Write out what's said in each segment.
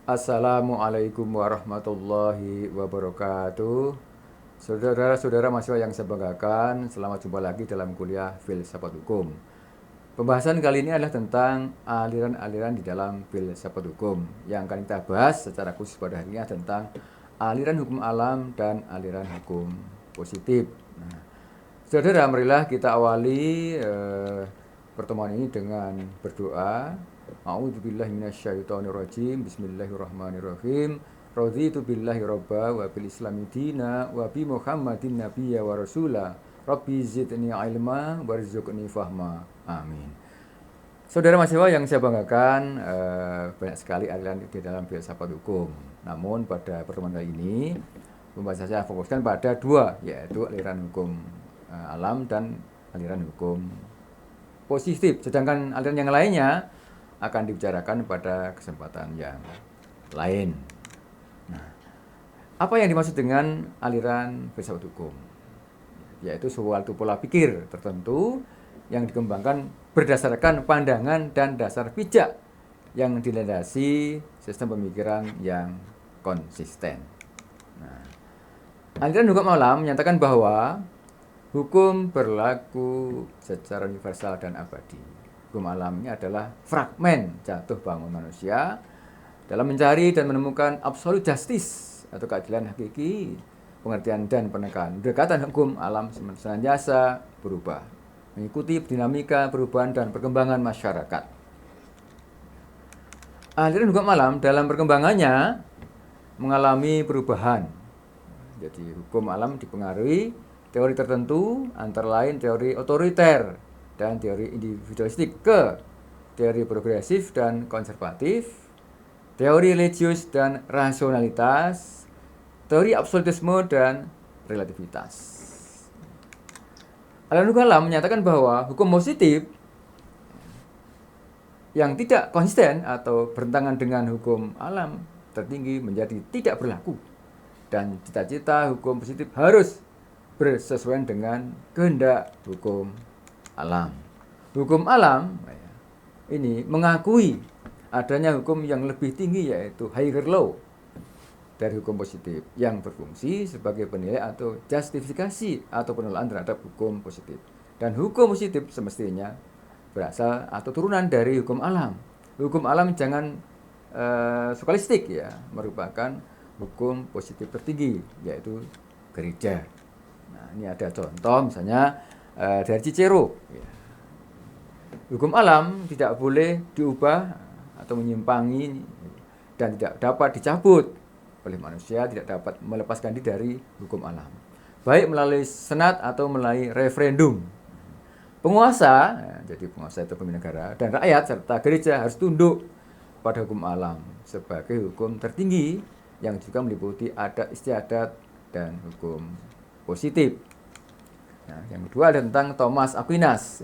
Assalamualaikum warahmatullahi wabarakatuh. Saudara-saudara mahasiswa yang saya banggakan, selamat jumpa lagi dalam kuliah Filsafat Hukum. Pembahasan kali ini adalah tentang aliran-aliran di dalam filsafat hukum. Yang akan kita bahas secara khusus pada hari ini tentang aliran hukum alam dan aliran hukum positif. Nah, saudara, marilah kita awali pertemuan ini dengan berdoa. A'udzubillahi minasyaitonirrajim. Bismillahirrahmanirrahim. Raditu billahi robba wa bil islami dina wa bi Muhammadin nabiyya wa rasula. Rabbi zidni ilma warzuqni fahma. Amin. Saudara mahasiswa yang saya banggakan, banyak sekali aliran di dalam filsafat hukum. Namun pada pertemuan kali ini pembahasan saya fokuskan pada dua, yaitu aliran hukum alam dan aliran hukum positif. Sedangkan aliran yang lainnya akan dibicarakan pada kesempatan yang lain. Nah, apa yang dimaksud dengan aliran filsafat hukum? Yaitu suatu pola pikir tertentu yang dikembangkan berdasarkan pandangan dan dasar pijak yang dilandasi sistem pemikiran yang konsisten. Nah, aliran hukum alam menyatakan bahwa hukum berlaku secara universal dan abadi. Hukum alam ini adalah fragmen jatuh bangun manusia dalam mencari dan menemukan absolute justice atau keadilan hakiki. Pengertian dan pendekatan hukum alam senantiasa berubah, mengikuti dinamika perubahan dan perkembangan masyarakat. Aliran hukum alam dalam perkembangannya mengalami perubahan. Jadi hukum alam dipengaruhi teori tertentu, antara lain teori otoriter dan teori individualistik, ke teori progresif dan konservatif, teori religius dan rasionalitas, teori absolutisme dan relativitas. Aliran hukum alam menyatakan bahwa hukum positif yang tidak konsisten atau bertentangan dengan hukum alam tertinggi menjadi tidak berlaku, dan cita-cita hukum positif harus bersesuaian dengan kehendak hukum alam. Hukum alam ini mengakui adanya hukum yang lebih tinggi, yaitu higher law dari hukum positif, yang berfungsi sebagai penilai atau justifikasi atau penolakan terhadap hukum positif. Dan hukum positif semestinya berasal atau turunan dari hukum alam. Hukum alam jangan skolastitik, ya, merupakan hukum positif tertinggi, yaitu gereja. Nah, ini ada contoh misalnya dari Cicero. Hukum alam tidak boleh diubah atau menyimpangi dan tidak dapat dicabut oleh manusia, tidak dapat melepaskan diri dari hukum alam, baik melalui senat atau melalui referendum. Penguasa, jadi penguasa itu pemimpin negara, dan rakyat serta gereja harus tunduk pada hukum alam sebagai hukum tertinggi yang juga meliputi adat istiadat dan hukum positif. Nah, yang kedua ada tentang Thomas Aquinas.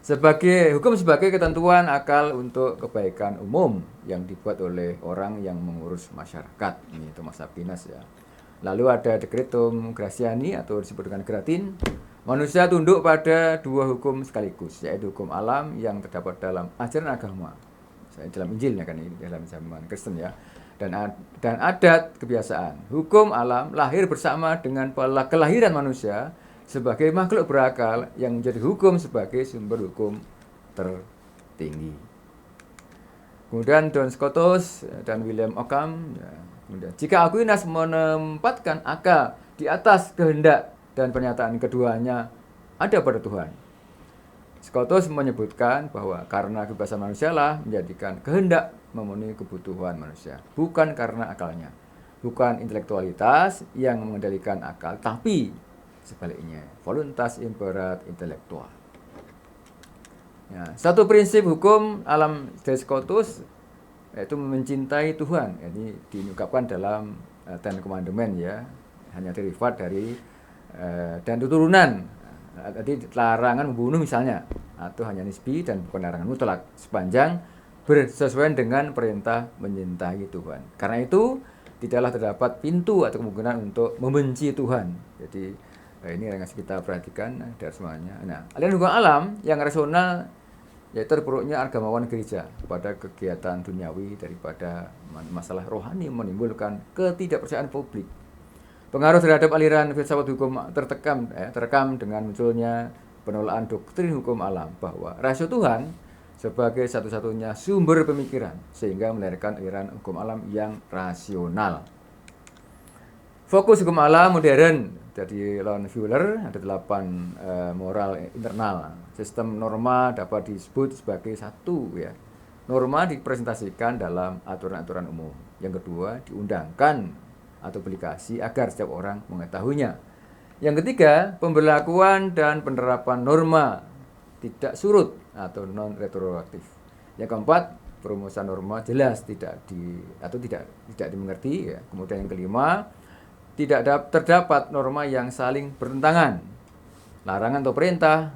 Hukum sebagai ketentuan akal untuk kebaikan umum yang dibuat oleh orang yang mengurus masyarakat. Ini Thomas Aquinas, ya. Lalu ada Decretum Gratiani atau disebut dengan Gratin. Manusia tunduk pada dua hukum sekaligus, yaitu hukum alam yang terdapat dalam ajaran agama, dalam Injil, ya kan, ini dalam zaman Kristen, ya. Dan adat kebiasaan. Hukum alam lahir bersama dengan pola kelahiran manusia sebagai makhluk berakal yang menjadi hukum sebagai sumber hukum tertinggi. Kemudian Duns Scotus dan William Ockham, ya. Kemudian, jika Aquinas menempatkan akal di atas kehendak dan pernyataan keduanya ada pada Tuhan, Scotus menyebutkan bahwa karena kebebasan manusia lah menjadikan kehendak memenuhi kebutuhan manusia, bukan karena akalnya. Bukan intelektualitas yang mengendalikan akal, tapi sebaliknya, voluntas imperat intelektual. Ya, satu prinsip hukum alam dari Scotus yaitu mencintai Tuhan. Ini diungkapkan dalam Ten Commandments, ya, hanya derivat dari dan turunan. Tadi larangan membunuh misalnya, atau hanya nisbi dan bukan larangan mutlak, sepanjang bersesuaian dengan perintah mencintai Tuhan. Karena itu tidaklah terdapat pintu atau kemungkinan untuk membenci Tuhan. Jadi ini yang harus kita perhatikan dari semuanya. Nah, aliran hukum alam yang rasional yaitu terpuruknya agamawan gereja pada kegiatan duniawi daripada masalah rohani menimbulkan ketidakpercayaan publik. Pengaruh terhadap aliran filsafat hukum terekam dengan munculnya penolakan doktrin hukum alam bahwa rasio Tuhan sebagai satu-satunya sumber pemikiran, sehingga melahirkan aliran hukum alam yang rasional. Fokus hukum alam modern jadi Lon Fuller ada 8 moral internal. Sistem norma dapat disebut sebagai satu ya. Norma dipresentasikan dalam aturan-aturan umum. Yang kedua, diundangkan atau aplikasi agar setiap orang mengetahuinya. Yang ketiga, pemberlakuan dan penerapan norma tidak surut atau non retroaktif. Yang keempat, perumusan norma jelas tidak dimengerti ya. Kemudian yang kelima, tidak terdapat norma yang saling bertentangan. Larangan atau perintah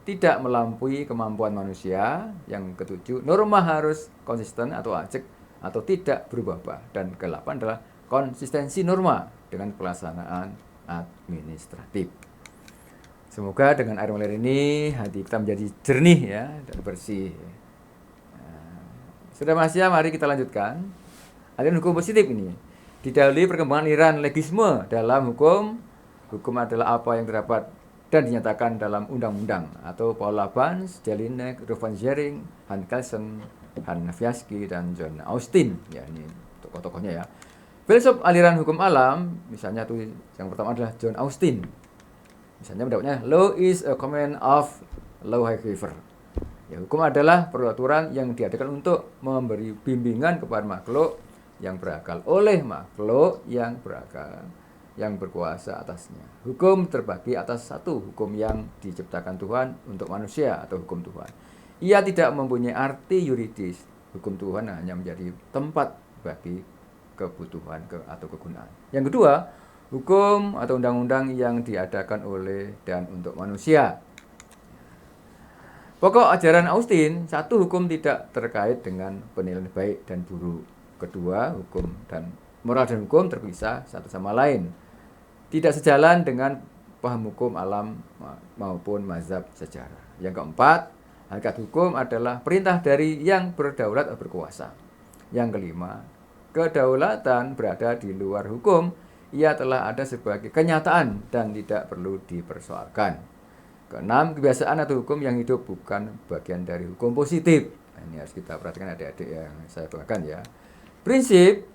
tidak melampaui kemampuan manusia. Yang ketujuh, norma harus konsisten atau ajak atau tidak berubah-ubah. Dan ke-8 adalah konsistensi norma dengan pelaksanaan administratif. Semoga dengan air mengalir ini hati kita menjadi jernih ya dan bersih. Sudah Mas ya, mari kita lanjutkan. Aliran hukum positif ini didahului perkembangan aliran legisme dalam hukum. Hukum adalah apa yang terdapat dan dinyatakan dalam undang-undang atau Paul Labans, Jelinek, Ruvan Jering, Han Kelsen, Han Fiaski, dan John Austin. Ya, ini tokoh-tokohnya ya. Filsuf aliran hukum alam, misalnya tuh yang pertama adalah John Austin. Misalnya pendapatnya, law is a command of lawgiver. Ya, hukum adalah peraturan yang diadakan untuk memberi bimbingan kepada makhluk yang berakal oleh makhluk yang berakal, yang berkuasa atasnya. Hukum terbagi atas satu, hukum yang diciptakan Tuhan untuk manusia atau hukum Tuhan. Ia tidak mempunyai arti yuridis. Hukum Tuhan hanya menjadi tempat bagi kebutuhan atau kegunaan. Yang kedua, hukum atau undang-undang yang diadakan oleh dan untuk manusia. Pokok ajaran Austin, satu, hukum tidak terkait dengan penilaian baik dan buruk. Kedua, hukum dan moral dan hukum terpisah satu sama lain. Tidak sejalan dengan paham hukum alam maupun mazhab sejarah. Yang keempat, hakikat hukum adalah perintah dari yang berdaulat atau berkuasa. Yang kelima, kedaulatan berada di luar hukum, ia telah ada sebagai kenyataan dan tidak perlu dipersoalkan. Keenam, kebiasaan atau hukum yang hidup bukan bagian dari hukum positif. Nah, ini harus kita perhatikan adik-adik yang saya bawakan ya. Prinsip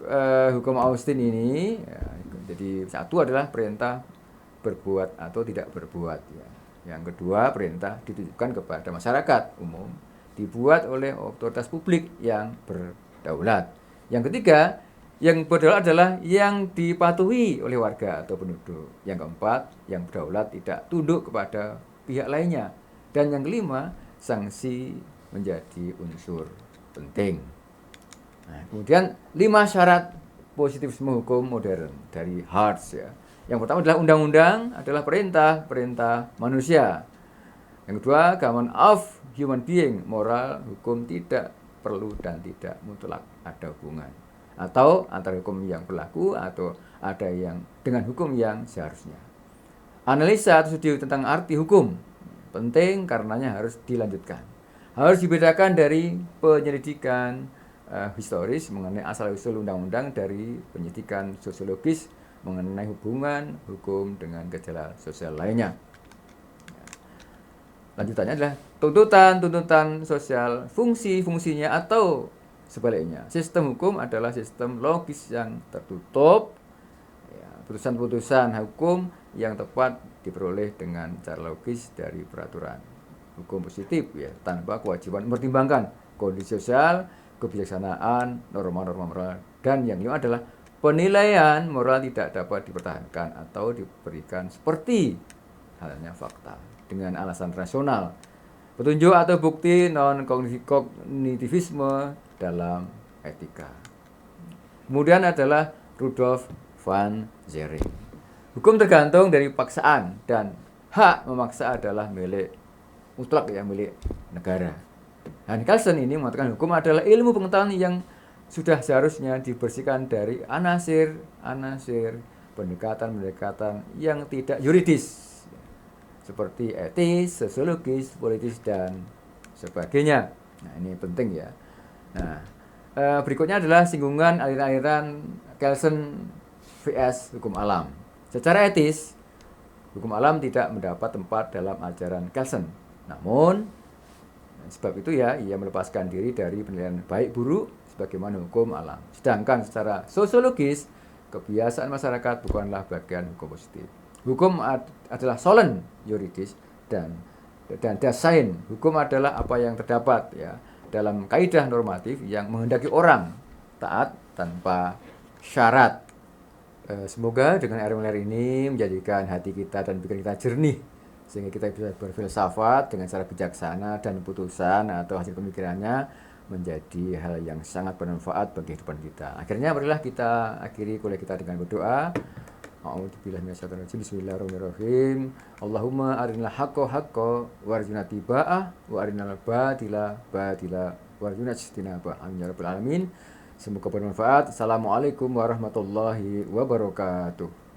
hukum Austin ini, ya, jadi satu adalah perintah berbuat atau tidak berbuat. Ya. Yang kedua, perintah ditujukan kepada masyarakat umum, dibuat oleh otoritas publik yang berdaulat. Yang ketiga, yang berdaulat adalah yang dipatuhi oleh warga atau penduduk. Yang keempat, yang berdaulat tidak tunduk kepada pihak lainnya. Dan yang kelima, sanksi menjadi unsur penting. Nah, kemudian 5 syarat positivisme hukum modern dari Hartz ya. Yang pertama adalah undang-undang adalah perintah manusia. Yang kedua, government of human being, moral hukum tidak perlu dan tidak mutlak ada hubungan atau antara hukum yang berlaku atau ada yang dengan hukum yang seharusnya. Analisa atau studi tentang arti hukum penting karenanya harus dilanjutkan. Harus dibedakan dari penyelidikan historis mengenai asal-usul undang-undang dari penyelidikan sosiologis mengenai hubungan hukum dengan gejala sosial lainnya. Lanjutannya adalah tuntutan sosial, fungsinya atau sebaliknya. Sistem hukum adalah sistem logis yang tertutup. Ya, putusan-putusan hukum yang tepat diperoleh dengan cara logis dari peraturan hukum positif ya, tanpa kewajiban mempertimbangkan kondisi sosial, kebijaksanaan, norma-norma moral. Dan yang kelima adalah penilaian moral tidak dapat dipertahankan atau diberikan seperti halnya fakta dengan alasan rasional. Petunjuk atau bukti non-kognitivisme dalam etika. Kemudian adalah Rudolf van Jering. Hukum tergantung dari paksaan dan hak memaksa adalah milik mutlak ya, milik negara. Han Kelsen ini mengatakan hukum adalah ilmu pengetahuan yang sudah seharusnya dibersihkan dari anasir pendekatan yang tidak yuridis seperti etis, sosiologis, politis, dan sebagainya. Nah, ini penting ya. Nah, berikutnya adalah singgungan aliran-aliran Kelsen vs hukum alam. Secara etis, hukum alam tidak mendapat tempat dalam ajaran Kelsen. Namun, sebab itu ya, ia melepaskan diri dari penilaian baik buruk sebagaimana hukum alam. Sedangkan secara sosiologis, kebiasaan masyarakat bukanlah bagian hukum positif. Hukum adalah solen yuridis dan dasain. Hukum adalah apa yang terdapat ya dalam kaidah normatif yang menghendaki orang taat tanpa syarat. Semoga dengan RMLR ini menjadikan hati kita dan pikiran kita jernih sehingga kita bisa berfilsafat dengan cara bijaksana dan putusan atau hasil pemikirannya menjadi hal yang sangat bermanfaat bagi kehidupan kita. Akhirnya marilah kita akhiri kuliah kita dengan berdoa. A'udzubillahi minasyaitonirrajim. Bismillahirrahmanirrahim. Allahumma arinal haqqo haqqo warzuqna tiba'ah wa arinal batila batila warzuqna ijtinabah. Amin ya rabbal alamin. Semoga bermanfaat. Assalamualaikum warahmatullahi wabarakatuh.